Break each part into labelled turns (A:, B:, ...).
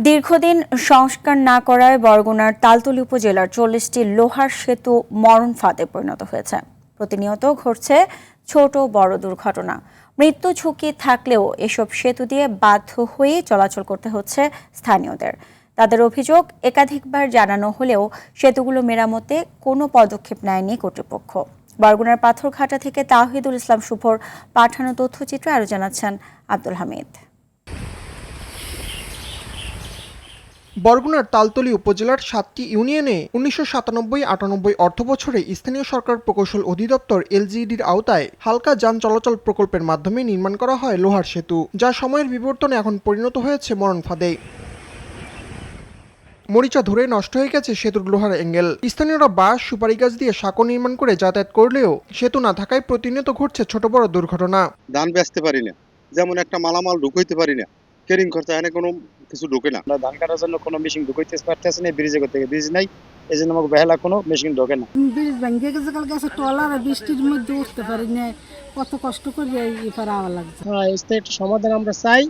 A: দীর্ঘদিন সংস্কার না করায় বরগুনার তালতলী উপজেলার ৪০টি লোহার সেতু মরণ ফাঁদে পরিণত হয়েছে। প্রতিনিয়ত ঘটছে ছোট বড় দুর্ঘটনা। মৃত্যু ঝুঁকি থাকলেও এসব সেতু দিয়ে বাধ্য হয়ে চলাচল করতে হচ্ছে স্থানীয়দের। তাদের অভিযোগ, একাধিকবার জানানো হলেও সেতুগুলো মেরামতে কোনো পদক্ষেপ নেয়নি কর্তৃপক্ষ। বরগুনার পাথরঘাটা থেকে তাওহিদুল ইসলাম শুভর পাঠানো তথ্যচিত্র আরও জানাচ্ছেন আব্দুল হামিদ।
B: বরগুনার তালতলী উপজেলার ৭টি ইউনিয়নে ১৯৯৭-৯৮ অর্থবছরে স্থানীয় সরকার প্রকৌশল অধিদপ্তর এলজিইডির আওতায় হালকা যান চলাচল প্রকল্পের মাধ্যমে নির্মাণ করা হয় লোহার সেতু, যা সময়ের বিবর্তনে এখন পরিণত হয়েছে মরণ ফাঁদে। মরিচা ধরে নষ্ট হয়ে গেছে সেতুর লোহার অ্যাঙ্গেল। স্থানীয়রা বাঁশ, সুপারি গাছ দিয়ে সাঁকো নির্মাণ করে যাতায়াত করলেও সেতু না থাকায় প্রতিনিয়ত ঘটছে ছোট বড় দুর্ঘটনা।
C: ধান বেচতে পারি না, যেমন একটা মালামাল ঢুকাইতে পারি না, কেরিং খরচা এনে কোনো কিছু ঢোকে না।
D: ধান কাটার জন্য কোনো মেশিন ঢুকাইতে পারতেছে না, ব্রিজে করতে ব্রিজ নাই, এই জন্য আমাকে বেহালা কোনো মেশিন ঢোকে না।
E: ব্রিজ ভেঙে গেছে, কাল গেছে টলার, বৃষ্টির মধ্যে উঠতে পারি না, কত কষ্ট করে এপার আওয়া লাগছে।
D: হ্যাঁ, একটা সমাধান আমরা চাই,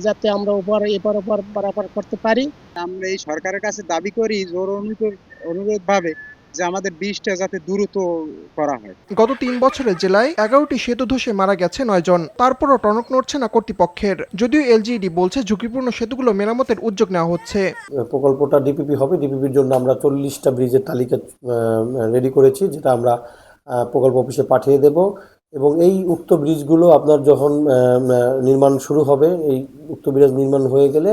D: যাতে আমরা এপার ওপার পারাপার করতে পারি।
F: আমরা এই সরকারের কাছে দাবি করি জোর অনুরোধ ভাবে যে আমাদের ব্রিজটা যাতে দ্রুত করা হয়।
B: গত ৩ বছরে জেলায় ১১টি সেতু ধসে মারা গেছে ৯ জন। তারপরও টনক নড়ছে না কর্তৃপক্ষের। যদিও এলজিইডি বলছে ঝুঁকিপূর্ণ সেতুগুলো মেরামতের উদ্যোগ নেওয়া হচ্ছে।
G: প্রকল্পটা ডিপিপি হবে, ডিপিপির জন্য আমরা ৪০টা ব্রিজের তালিকা রেডি করেছি, যেটা আমরা প্রকল্প অফিসে পাঠিয়ে দেব। এবং এই উক্ত ব্রিজগুলো আপনার যখন নির্মাণ শুরু হবে, এই উক্ত ব্রিজ নির্মাণ হয়ে গেলে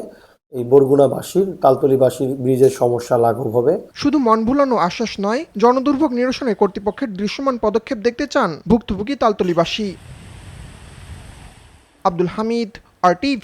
G: এই বরগুনাবাসীর, তালতলীবাসীর ব্রিজের সমস্যা লাঘব হবে।
B: শুধু মন ভুলানো আশ্বাস নয়, জনদুর্ভোগ নিরসনে কর্তৃপক্ষের দৃশ্যমান পদক্ষেপ দেখতে চান ভুক্তভোগী তালতলীবাসী। আব্দুল হামিদ, RTV।